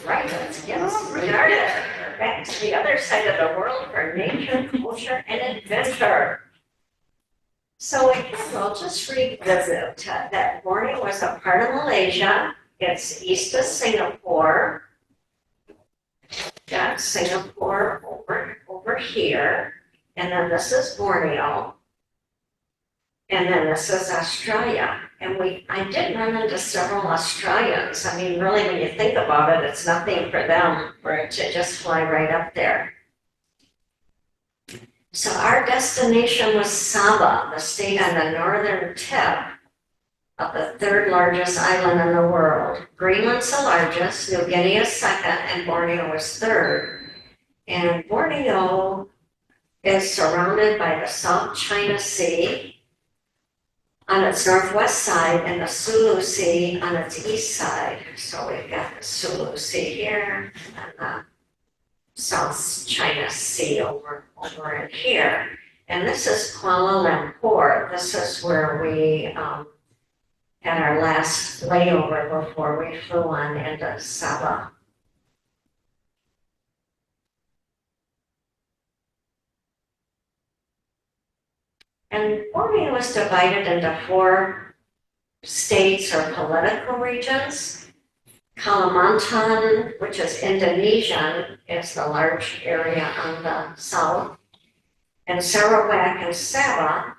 Right, let's get started. We're back to the other side of the world for nature, culture, and adventure. So again, we'll just revisit that Borneo was a part of Malaysia. It's east of Singapore. Got Singapore over here. And then this is Borneo. And then this is Australia. And I did run into several Australians. I mean, really, when you think about it, it's nothing for them to just fly right up there. So our destination was Sabah, the state on the northern tip of the third largest island in the world. Greenland's the largest, New Guinea is second, and Borneo is third. And Borneo is surrounded by the South China Sea on its northwest side and the Sulu Sea on its east side. So we've got the Sulu Sea here and the South China Sea over in here. And this is Kuala Lumpur. This is where we had our last layover before we flew on into Sabah. And Borneo was divided into 4 states or political regions. Kalimantan, which is Indonesian, is the large area on the south. And Sarawak and Sabah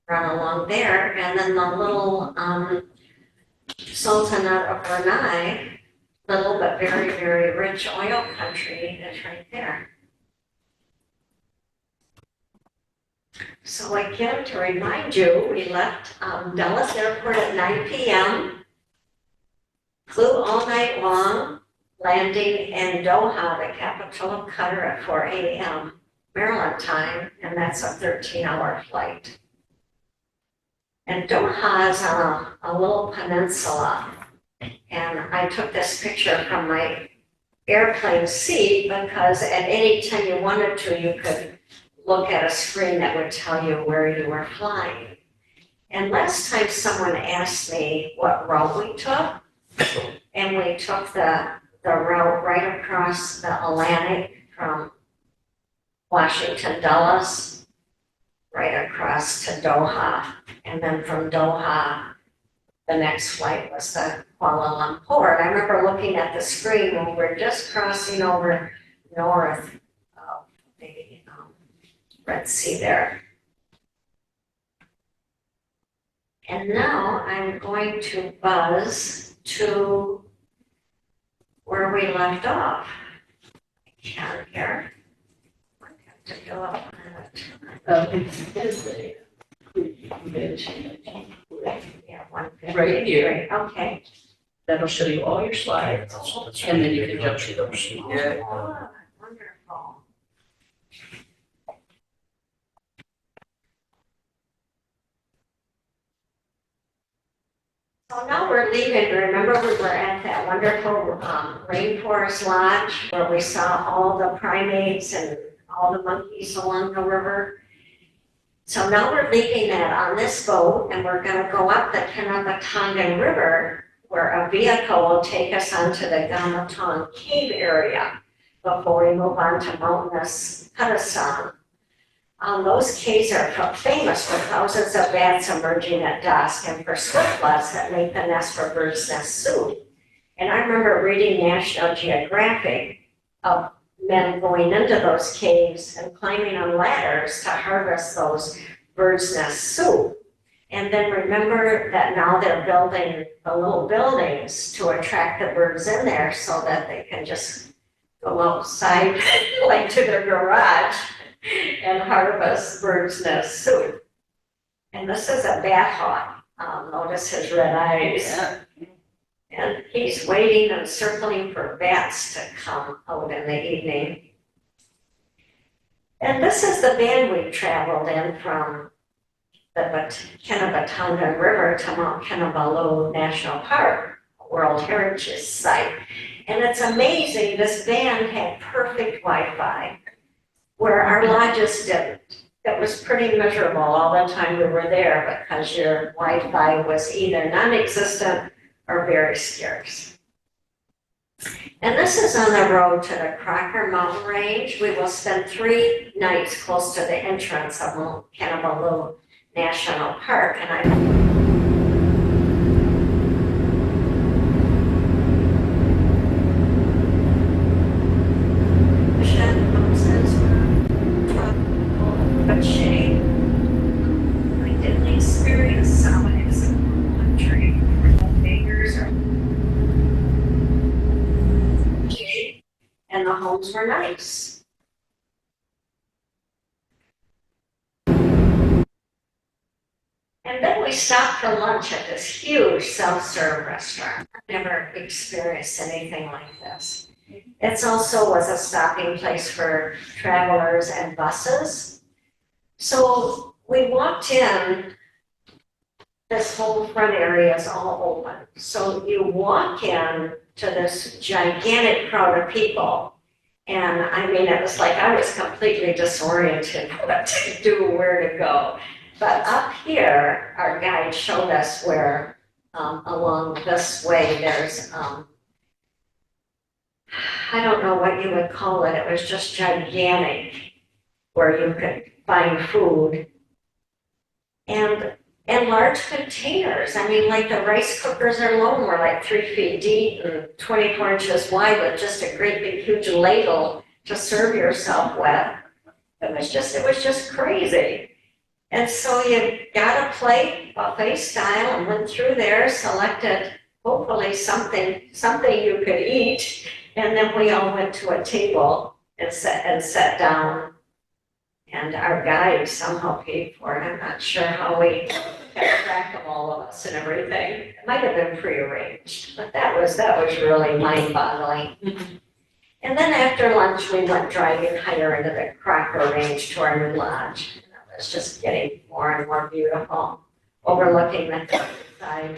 run along there. And then the little Sultanate of Brunei, little but very, very rich oil country, is right there. So again, to remind you, we left Dulles Airport at 9 p.m., flew all night long, landing in Doha, the capital of Qatar, at 4 a.m. Maryland time, and that's a 13-hour flight. And Doha is on a little peninsula, and I took this picture from my airplane seat because at any time you wanted to, you could look at a screen that would tell you where you were flying. And last time someone asked me what route we took, and we took the route right across the Atlantic from Washington Dulles, right across to Doha. And then from Doha, the next flight was to Kuala Lumpur. And I remember looking at the screen when we were just crossing over north of the Red Sea there. And now I'm going to buzz to where we left off. I can here. I have to go up on it. Yeah, 150. Right here. Okay. That'll show you all your slides, and then you can jump to those. Yeah. Oh, wonderful. So now we're leaving. Remember, we were at that wonderful rainforest lodge where we saw all the primates and all the monkeys along the river. So now we're leaving that on this boat, and we're going to go up the Kinabatangan River, where a vehicle will take us onto the Gamatong Cave area before we move on to mountainous Kadastan. Those caves are famous for thousands of bats emerging at dusk and for swiftlets that make the nest for bird's nest soup. And I remember reading National Geographic of men going into those caves and climbing on ladders to harvest those bird's nest soup. And then remember that now they're building the little buildings to attract the birds in there so that they can just go outside like to their garage and harvest bird's nest soup. And this is a bat hawk. Notice his red eyes. Yeah. And he's waiting and circling for bats to come out in the evening. And this is the band we traveled in from the Kinabatangan River to Mount Kinabalu National Park, World Heritage Site. And it's amazing, this band had perfect Wi-Fi, where our lodges didn't. It was pretty miserable all the time we were there because your Wi-Fi was either non-existent or very scarce. And this is on the road to the Crocker Mountain Range. We will spend 3 nights close to the entrance of Mount Kinabalu National Park, and I but shape. I didn't experience some exit country where the fingers are shape and the homes were nice. And then we stopped for lunch at this huge self-serve restaurant. I've never experienced anything like this. It also was a stopping place for travelers and buses. So we walked in, this whole front area is all open. So you walk in to this gigantic crowd of people. And I mean, it was like I was completely disoriented what to do, where to go. But up here, our guide showed us where along this way, there's, I don't know what you would call it. It was just gigantic where you could find food. And large containers. I mean, like the rice cookers alone were like 3 feet deep and 24 inches wide with just a great big huge ladle to serve yourself with. It was just crazy. And so you got a plate, buffet style, and went through there, selected hopefully something you could eat, and then we all went to a table and sat down. And our guide somehow paid for it. I'm not sure how we kept track of all of us and everything. It might have been prearranged, but that was really mind-boggling. And then after lunch, we went driving higher into the Crocker Range to our new lodge. And it was just getting more and more beautiful, overlooking the countryside.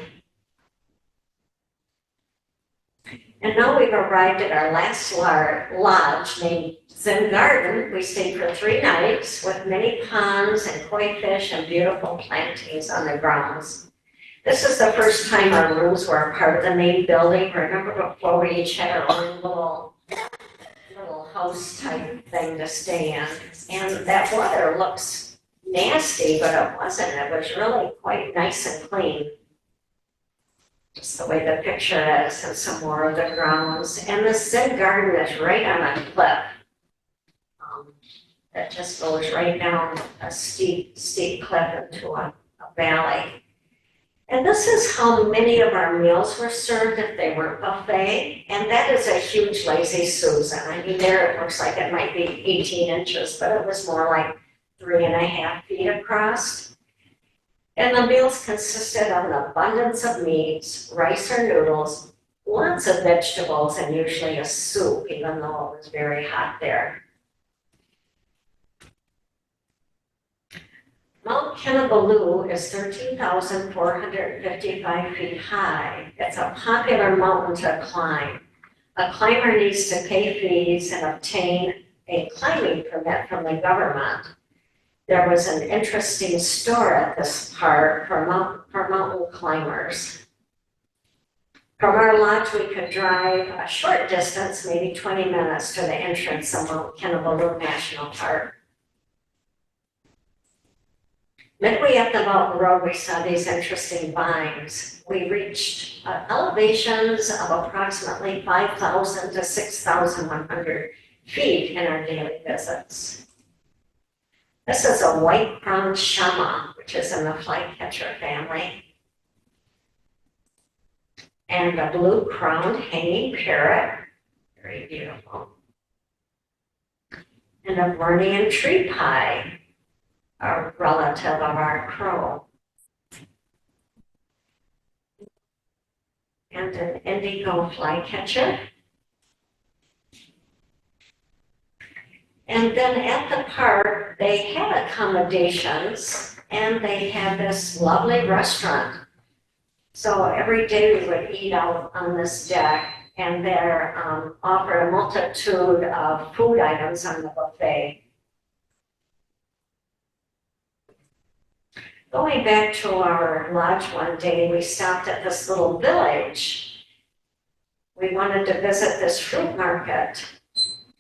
And now we've arrived at our last lodge named Zen Garden. We stayed for 3 nights with many ponds and koi fish and beautiful plantings on the grounds. This is the first time our rooms were a part of the main building. Remember before we each had our own little house type thing to stay in. And that water looks nasty, but it wasn't. It was really quite nice and clean. Just the way the picture is, and some more of the grounds. And the Zen Garden is right on a cliff. That just goes right down a steep cliff into a valley. And this is how many of our meals were served if they weren't buffet. And that is a huge Lazy Susan. I mean, there it looks like it might be 18 inches, but it was more like 3.5 feet across. And the meals consisted of an abundance of meats, rice or noodles, lots of vegetables, and usually a soup, even though it was very hot there. Mount Kinabalu is 13,455 feet high. It's a popular mountain to climb. A climber needs to pay fees and obtain a climbing permit from the government. There was an interesting store at this park for mountain climbers. From our lodge, we could drive a short distance, maybe 20 minutes, to the entrance of Mount Kinabalu National Park. Midway up the mountain road, we saw these interesting vines. We reached elevations of approximately 5,000 to 6,100 feet in our daily visits. This is a white-crowned shama, which is in the flycatcher family, and a blue-crowned hanging parrot, very beautiful, and a Borneo tree pie, a relative of our crow, and an indigo flycatcher. And then at the park, they had accommodations, and they had this lovely restaurant. So every day we would eat out on this deck, and they're offered a multitude of food items on the buffet. Going back to our lodge one day, we stopped at this little village. we wanted to visit this fruit market.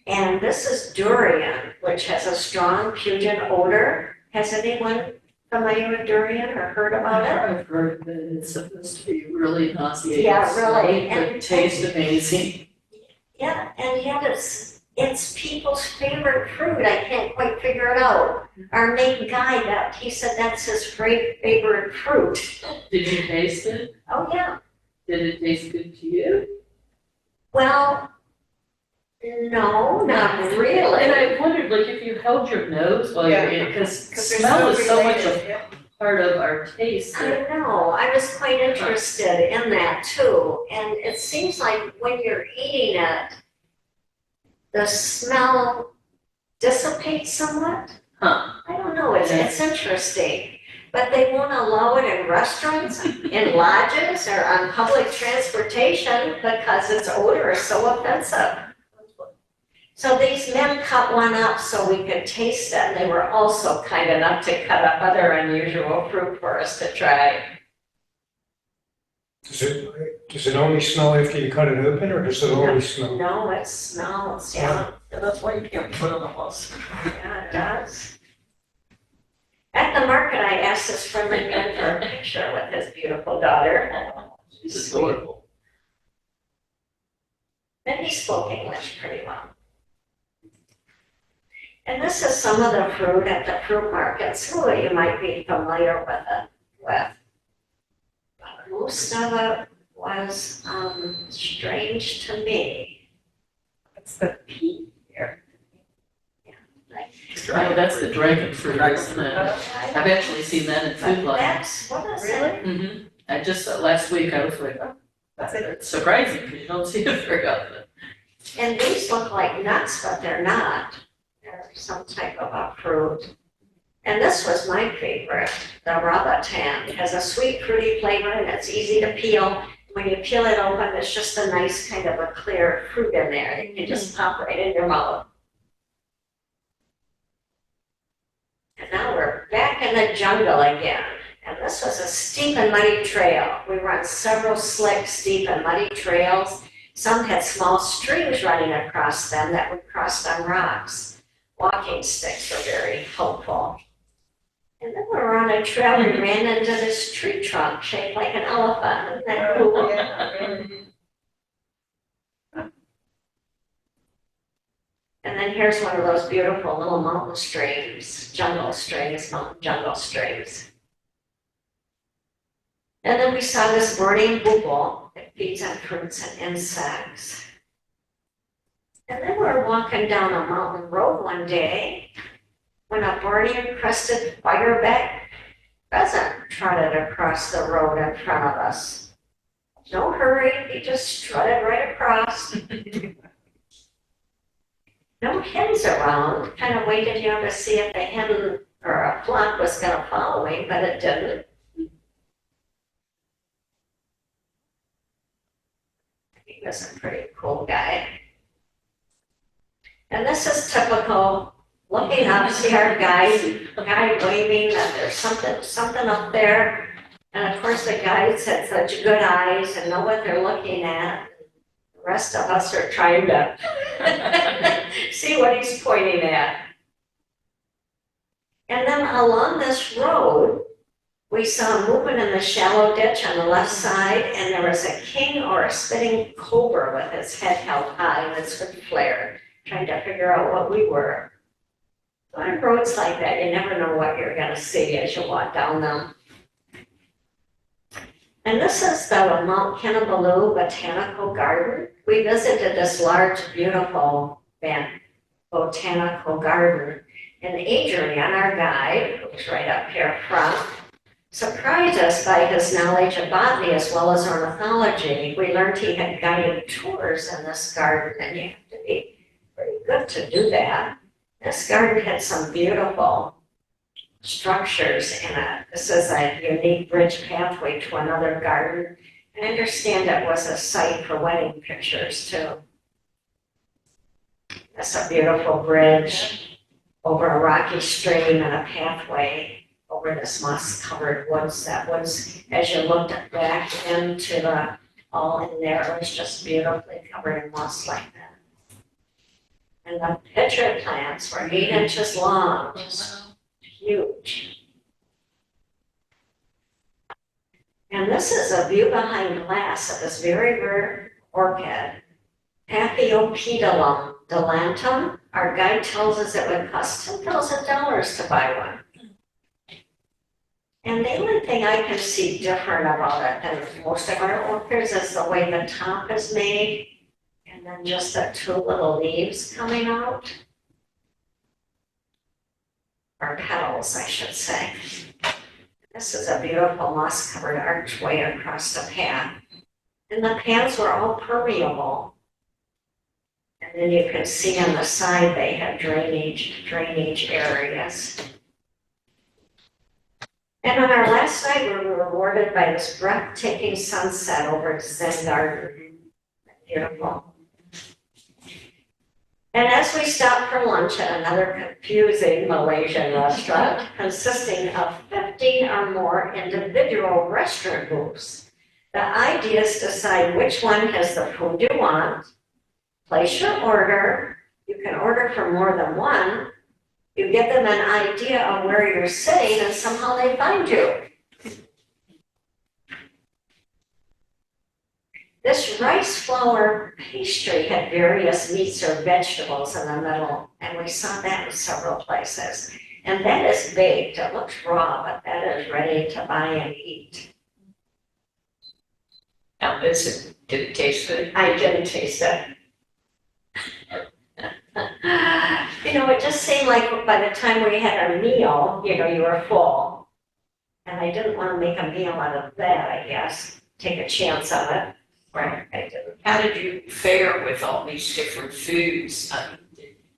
And this is durian, which has a strong pungent odor. Has anyone familiar with durian or heard about it? I've heard that it's supposed to be really nauseating. Yeah, really. But taste amazing. Yeah, and yet it's people's favorite fruit. I can't quite figure it out. Our main guide, he said that's his favorite fruit. Did you taste it? Oh, yeah. Did it taste good to you? Well, no, not really. And I wondered, like, if you held your nose while you're eating, because smell is so much a part of our taste. I know. I was quite interested in that too. And it seems like when you're eating it, the smell dissipates somewhat. Huh. I don't know. It's interesting. But they won't allow it in restaurants, in lodges, or on public transportation because its odor is so offensive. So these men cut one up so we could taste it. And they were also kind enough to cut up other unusual fruit for us to try. Does it only smell after you cut it open, or does it always smell? No, it smells, yeah. That's why you can't put it on the walls. Yeah, it does. At the market, I asked this friendly man for a picture with his beautiful daughter. She's adorable. And he spoke English pretty well. And this is some of the fruit at the fruit markets. Some of you might be familiar with it. But most of it was strange to me. What's the P here? Oh, that's the dragon fruit, isn't it? I've actually seen that in food line. That's, what is it? Mm-hmm. I just, last week, I was like, oh, that's surprising, because you don't see it very often. And these look like nuts, but they're not. They're some type of a fruit. And this was my favorite, the rabatan. It has a sweet, fruity flavor, and it's easy to peel. When you peel it open, it's just a nice kind of a clear fruit in there. You can just pop right in your mouth. And now we're back in the jungle again. And this was a steep and muddy trail. We were on several slick, steep, and muddy trails. Some had small streams running across them that we crossed on rocks. Walking sticks were very helpful. And then we were on a trail and ran into this tree trunk shaped like an elephant. Isn't that cool? And then here's one of those beautiful little mountain streams, mountain jungle streams. And then we saw this burning bugle that feeds on fruits and insects. And then we were walking down a mountain road one day when a Borneo crested fireback pheasant trotted across the road in front of us. No hurry, he just trotted right across. No hens around. Kind of waited here to see if a hen or a flock was going to follow me, but it didn't. He was a pretty cool guy. And this is typical, looking up, see our guy waving that there's something up there. And of course the guides had such good eyes and know what they're looking at. The rest of us are trying to see what he's pointing at. And then along this road, we saw movement in the shallow ditch on the left side, and there was a king or a spitting cobra with his head held high and its hood flared, trying to figure out what we were. On roads like that, you never know what you're going to see as you walk down them. And this is the Mount Kinabalu Botanical Garden. We visited this large, beautiful botanical garden. And Adrian, our guide, who's right up here front, surprised us by his knowledge of botany as well as ornithology. We learned he had guided tours in this garden, and you have to be pretty good to do that. This garden had some beautiful structures in it. This is a unique bridge pathway to another garden. I understand it was a site for wedding pictures too. That's a beautiful bridge over a rocky stream and a pathway over this moss-covered woods. That was, as you looked back into the all in there. It was just beautifully covered in moss like that. And the pitcher plants were 8 inches long, just huge. And this is a view behind glass of this very rare orchid, Paphiopedilum dilantum. Our guide tells us it would cost $10,000 to buy one. And the only thing I can see different about it than most of our orchids is the way the top is made, and then just the 2 little leaves coming out. Or petals, I should say. This is a beautiful moss-covered archway across the path. And the paths were all permeable. And then you can see on the side they had drainage areas. And on our last night, we were rewarded by this breathtaking sunset over Zen Garden. Beautiful. And as we stopped for lunch at another confusing Malaysian restaurant consisting of 15 or more individual restaurant booths, the idea is to decide which one has the food you want, place your order, you can order for more than one, you give them an idea of where you're sitting and somehow they find you. This rice flour pastry had various meats or vegetables in the middle, and we saw that in several places. And that is baked. It looks raw, but that is ready to buy and eat. Now, did it taste good? I didn't taste it. It just seemed like by the time we had our meal, you were full. And I didn't want to make a meal out of that, I guess. Take a chance on it. Right, I didn't. How did you fare with all these different foods?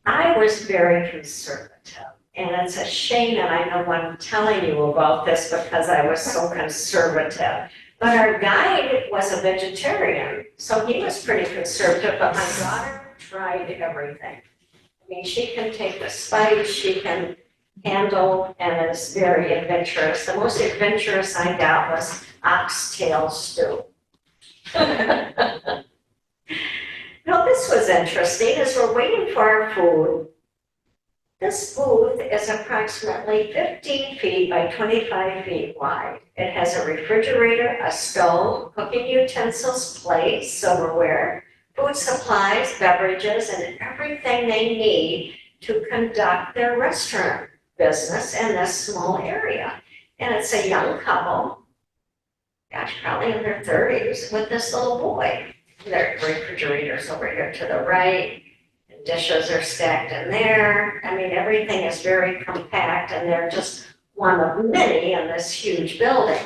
I was very conservative, and it's a shame that I know I'm telling you about this because I was so conservative. But our guide was a vegetarian, so he was pretty conservative, but my daughter tried everything. I mean, she can take the spice, she can handle, and is very adventurous. The most adventurous I got was oxtail stew. Now this was interesting. As we're waiting for our food, this booth is approximately 15 feet by 25 feet wide. It has a refrigerator, a stove, cooking utensils, plates, silverware, food supplies, beverages, and everything they need to conduct their restaurant business in this small area. And it's a young couple, gosh, probably in their 30s, with this little boy. Their refrigerator's over here to the right, and dishes are stacked in there. I mean, everything is very compact, and they're just one of many in this huge building.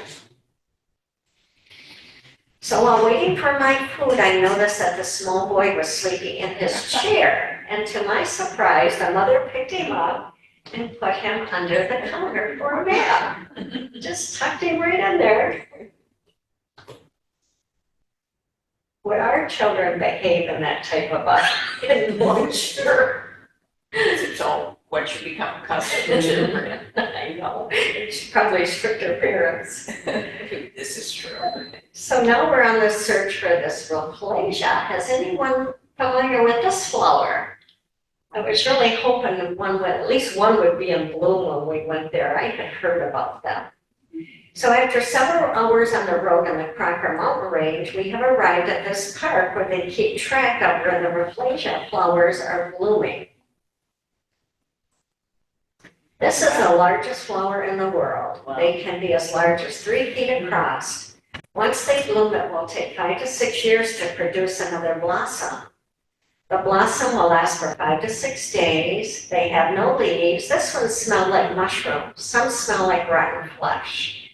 So while waiting for my food, I noticed that the small boy was sleeping in his chair, and to my surprise, the mother picked him up and put him under the counter for a nap. Just tucked him right in there. Would our children behave in that type of enclosure? It's all what you become accustomed to. I know, it's probably stricter parents. This is true. So now we're on the search for this Rosacea. Has anyone familiar with this flower? I was really hoping that at least one would be in bloom when we went there. I had heard about them. So after several hours on the road in the Crocker Mountain Range, we have arrived at this park where they keep track of where the Rosacea flowers are blooming. This is the largest flower in the world. Wow. They can be as large as 3 feet across. Once they bloom, it will take 5 to 6 years to produce another blossom. The blossom will last for 5 to 6 days. They have no leaves. This one smells like mushrooms. Some smell like rotten flesh.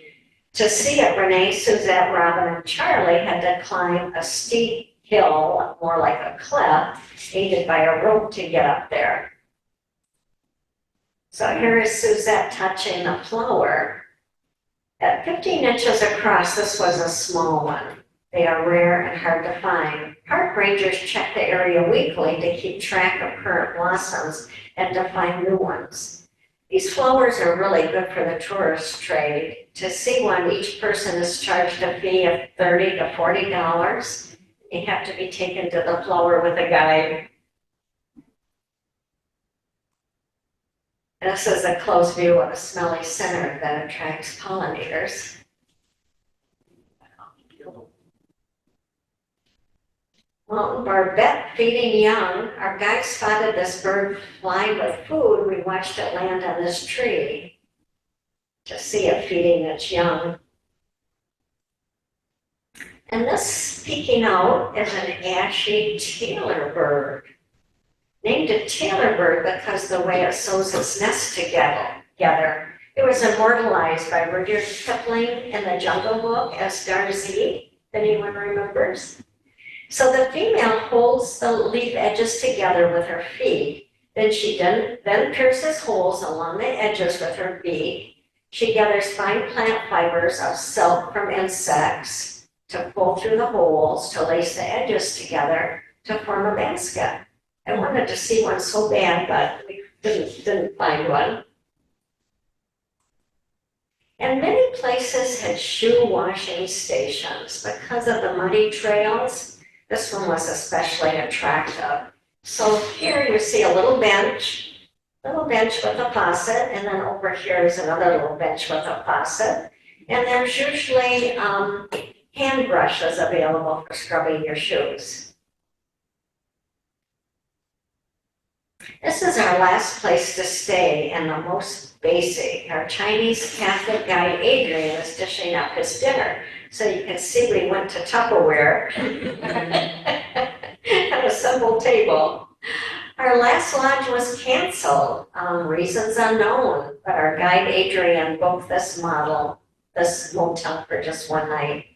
To see it, Renee, Suzette, Robin, and Charlie had to climb a steep hill, more like a cliff, aided by a rope to get up there. So here is Suzette touching the flower. At 15 inches across, this was a small one. They are rare and hard to find. Park rangers check the area weekly to keep track of current blossoms and to find new ones. These flowers are really good for the tourist trade. To see one, each person is charged a fee of $30 to $40. You have to be taken to the flower with a guide. This is a close view of a smelly center that attracts pollinators. Mountain barbet feeding young. Our guide spotted this bird flying with food. We watched it land on this tree to see it feeding its young. And this peeking out is an ashy tailor bird. Named a tailor bird because the way it sews its nest together. It was immortalized by Rudyard Kipling in the Jungle Book as Darzee, if anyone remembers. So the female holds the leaf edges together with her feet. Then she then pierces holes along the edges with her beak. She gathers fine plant fibers of silk from insects to pull through the holes to lace the edges together to form a basket. I wanted to see one so bad, but we didn't find one. And many places had shoe washing stations because of the muddy trails. This one was especially attractive. So here you see a little bench with a faucet, and then over here is another little bench with a faucet. And there's usually hand brushes available for scrubbing your shoes. This is our last place to stay and the most basic. Our Chinese Catholic guide Adrian is dishing up his dinner. So you can see we went to Tupperware at a simple table. Our last lodge was canceled, reasons unknown, but our guide Adrian booked this motel for just one night.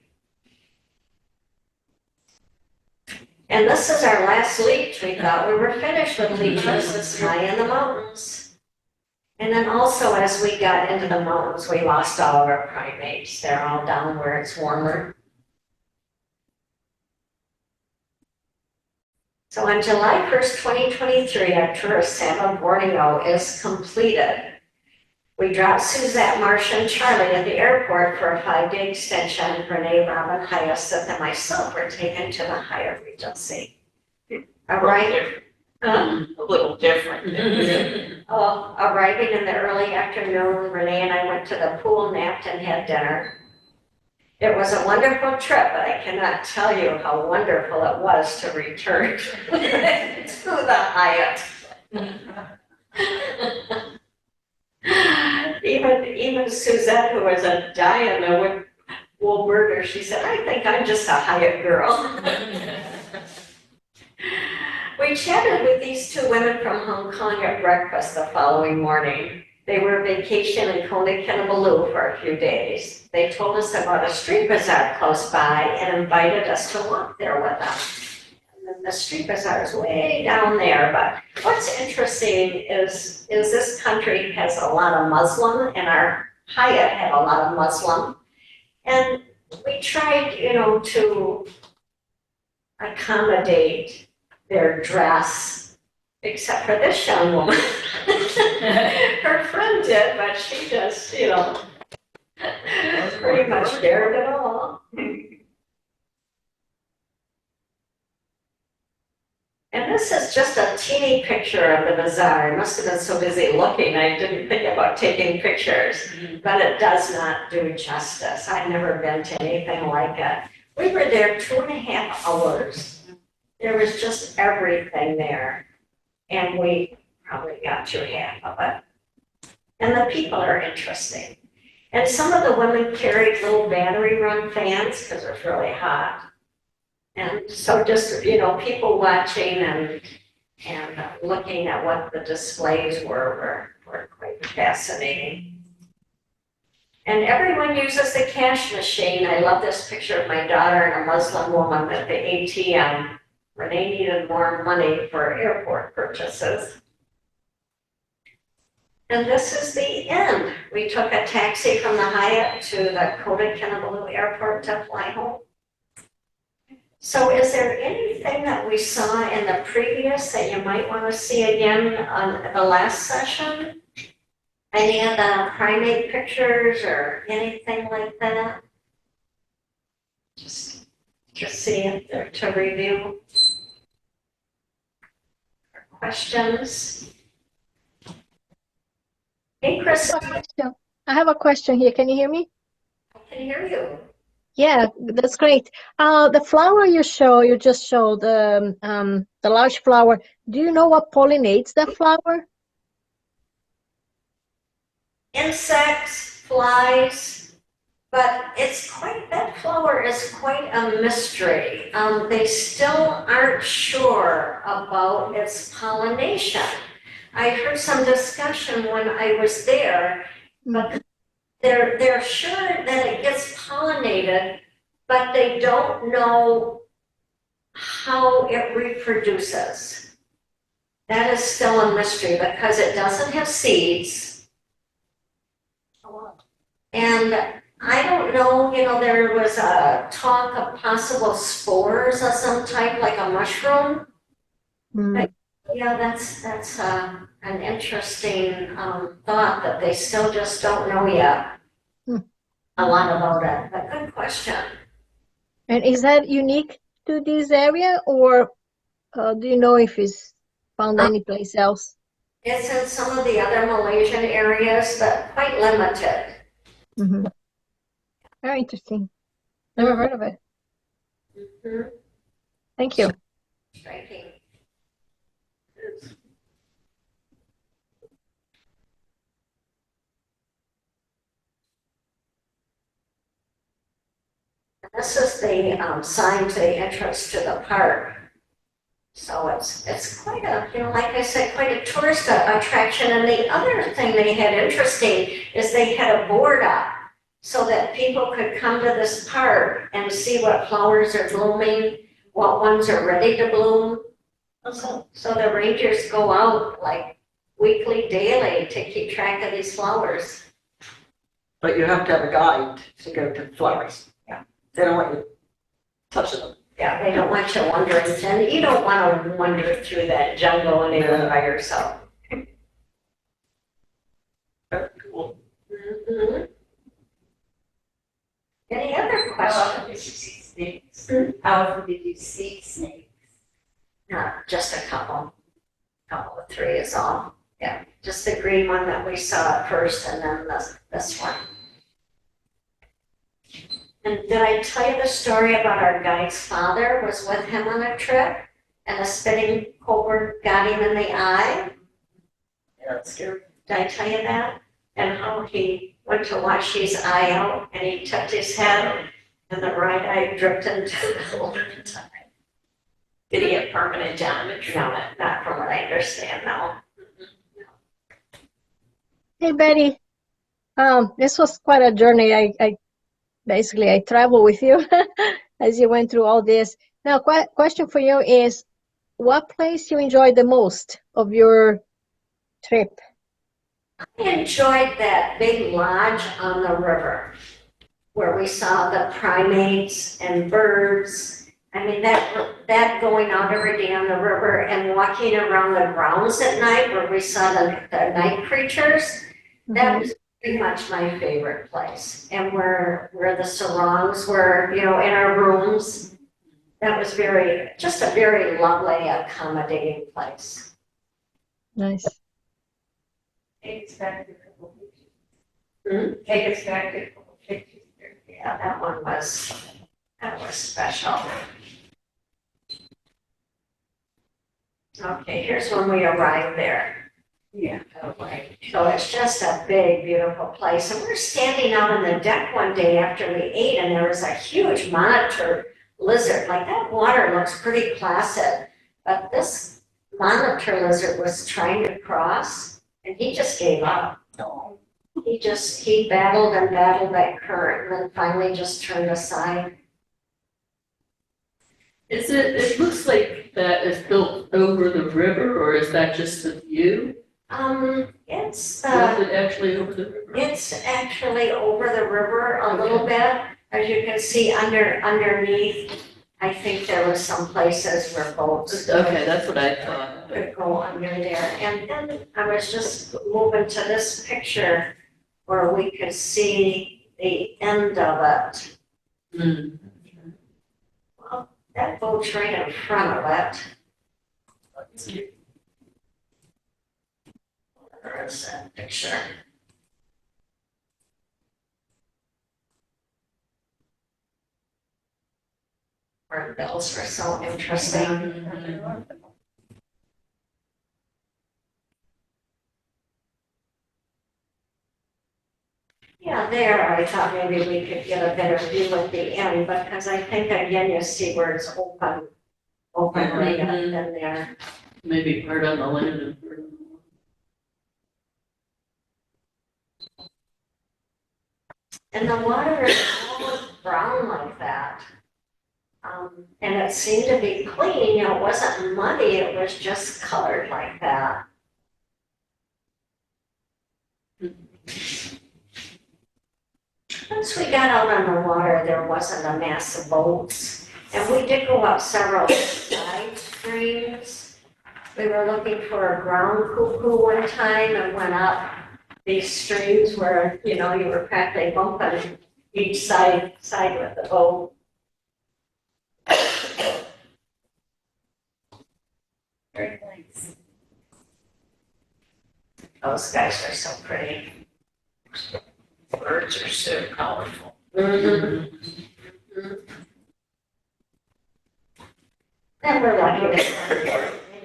And this is our last leech. We thought we were finished with leeches. It's high in the mountains. And then also as we got into the mountains, we lost all of our primates. They're all down where it's warmer. So on July 1st, 2023, our tour of Sabah, Borneo is completed. We dropped Suzette, Marcia, and Charlie at the airport for a 5-day extension. Renee, Robin, Hyacinth, and myself were taken to the Hyatt Regency. Arriving in the early afternoon, Renee and I went to the pool, napped, and had dinner. It was a wonderful trip, but I cannot tell you how wonderful it was to return to the Hyatt. Even Suzette, who was a Diana Woolberger, she said, I think I'm just a Hyatt girl. We chatted with these two women from Hong Kong at breakfast the following morning. They were vacation in Kona Kinabalu for a few days. They told us about a street bazaar close by and invited us to walk there with them. And the street bazaar is way down there, but what's interesting is this country has a lot of Muslim, and our Hyatt had a lot of Muslim. And we tried, to accommodate their dress, except for this young woman. Her friend did, but she just, pretty much dared it all. And this is just a teeny picture of the bazaar. I must have been so busy looking, I didn't think about taking pictures, but it does not do justice. I've never been to anything like it. We were there 2.5 hours. There was just everything there, and we probably got through half of it. And the people are interesting. And some of the women carried little battery-run fans because it was really hot. And so just, people watching and looking at what the displays were quite fascinating. And everyone uses the cash machine. I love this picture of my daughter and a Muslim woman at the ATM. Renee needed more money for airport purchases. And this is the end. We took a taxi from the Hyatt to the Kona Kinabalu airport to fly home. So is there anything that we saw in the previous that you might want to see again on the last session? Any of the primate pictures or anything like that? Just see if they're to review. Questions? Hey, Chris, I have a question here. Can you hear me? I can hear you. Yeah, that's great. The flower you just showed, the large flower. Do you know what pollinates that flower? Insects, flies, but that flower is quite a mystery. They still aren't sure about its pollination. I heard some discussion when I was there, but they're sure that it gets pollinated, but they don't know how it reproduces. That is still a mystery because it doesn't have seeds. And I don't know, there was a talk of possible spores of some type, like a mushroom. Mm. Yeah, that's an interesting thought that they still just don't know yet a lot about it. But good question. And is that unique to this area, or do you know if it's found anyplace else? It's in some of the other Malaysian areas, but quite limited. Mm-hmm. Very interesting. Never heard of it. Mm-hmm. Thank you. Striking. This is the sign to the entrance to the park. So it's quite a, like I said, quite a tourist attraction. And the other thing they had interesting is they had a board up so that people could come to this park and see what flowers are blooming, what ones are ready to bloom. So the rangers go out like weekly, daily to keep track of these flowers. But you have to have a guide to go to the flowers. Yeah. They don't want you touching them. Yeah, they don't want you wandering, and you don't want to wander through that jungle anywhere by yourself. Very cool. Mhm. Any other How often questions? did you see snakes? How often did you see snakes? Just a couple of three is all. Yeah, just the green one that we saw at first, and then this one. And did I tell you the story about our guide's father was with him on a trip, and a spitting cobra got him in the eye? Yeah, it's scary. Did I tell you that? And how he went to wash his eye out, and he tipped his head, and the right eye dripped into the left eye. Did he have permanent damage from No, it? not from what I understand, no. Hey, Betty. This was quite a journey. I basically travel with you as you went through all this. Now, question for you is, what place you enjoyed the most of your trip? I enjoyed that big lodge on the river where we saw the primates and birds. I mean, that going out every day on the river and walking around the grounds at night where we saw the night creatures, that was pretty much my favorite place. And where the sarongs were, in our rooms, that was just a very lovely, accommodating place. Nice. Take us back to a couple of pictures. Hmm? Take us back to a couple of pictures. Yeah, that was special. Okay, here's when we arrived there. Yeah. Okay. So it's just a big, beautiful place. And we're standing out on the deck one day after we ate, and there was a huge monitor lizard. Like, that water looks pretty placid, but this monitor lizard was trying to cross, and he just gave up. He battled and battled that current, and then finally just turned aside. It looks like that is built over the river, or is that just the view? It's Or is it actually over the river? It's actually over the river a little bit, as you can see underneath I think there was some places where boats Okay, that's what I thought. could go under there. And then I was just moving to this picture where we could see the end of it. Mm. Well, that boat's right in front of it. Where is that picture? Our bills were so interesting. Mhm. Yeah, there, I thought maybe we could get a better view at the end, because I think again, you see where it's open right up in there. Maybe part on the land and part on the water. And the water is almost brown like that. And it seemed to be clean, you know, it wasn't muddy, it was just colored like that. Once we got out on the water, there wasn't a mass of boats. And we did go up several side streams. We were looking for a ground cuckoo one time and went up these streams where, you know, you were practically bumping each side with the boat. Very nice. Those guys are so pretty. Birds are so colorful. Mm-hmm. And we're lucky to find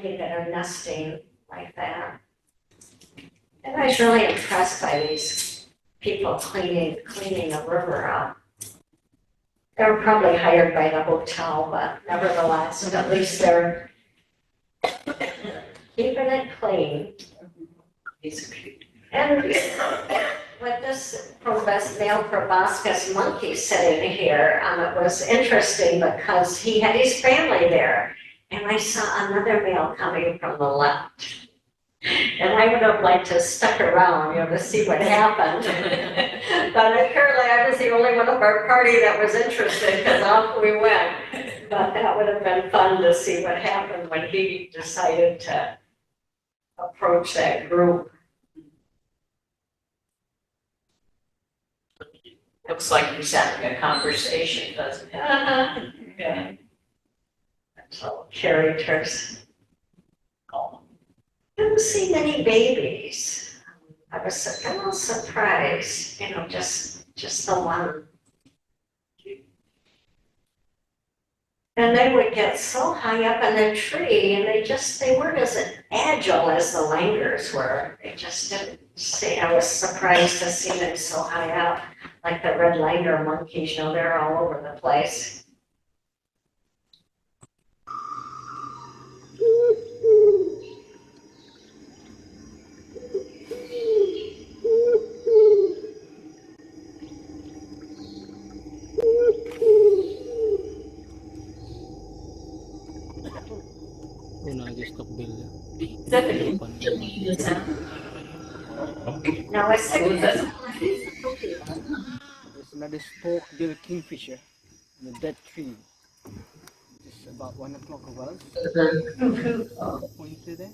many that are nesting like that. And I was really impressed by these people cleaning the river out. They were probably hired by the hotel, but nevertheless, at least they're keeping it clean. And with this male proboscis monkey sitting here, it was interesting because he had his family there. And I saw another male coming from the left. And I would have liked to stuck around, you know, to see what happened. But apparently I was the only one of our party that was interested because off we went. But that would have been fun to see what happened when he decided to approach that group. Looks like he's having a conversation, doesn't it? Yeah. So characters. Didn't see many babies. I was a little surprised, you know, just the one. And they would get so high up in the tree and they weren't as agile as the langurs were. They just didn't see, I was surprised to see them so high up. Like the red langur monkeys, you know, they're all over the place. Is that the No, it's What was that? There's another spoke-billed kingfisher in a dead tree. It's about 1 o'clock of us. Pointed there.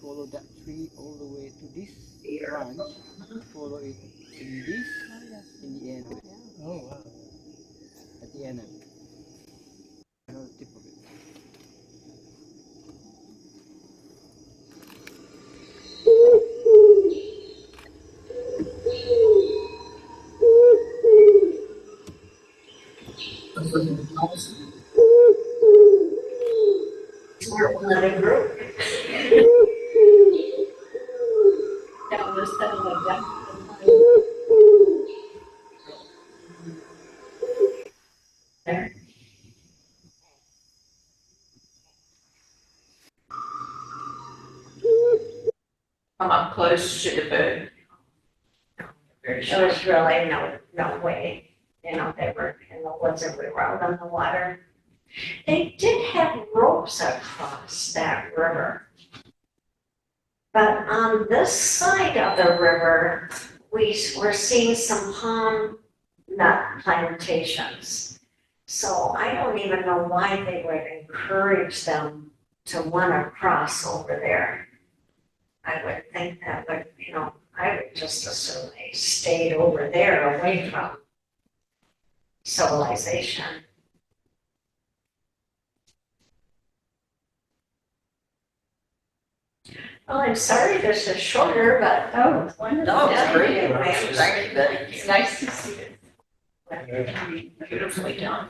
Follow that tree all the way to this branch. Follow it in this, in the end. Oh wow! At the end of it. The tip of it. another group. That was the there. Come up close to the bird. Very There sure. was really no way, you know, they were in the woods and we were out on the water. They did have ropes across that river. But on this side of the river, we were seeing some palm nut plantations. So I don't even know why they would encourage them to want to cross over there. I would think that would, I would just assume they stayed over there away from civilization. Well, I'm sorry this is shorter, but. Oh, it's wonderful. No, it's great. Anyway. Thank you, Betty. It's nice to see it. Yeah. Beautifully done.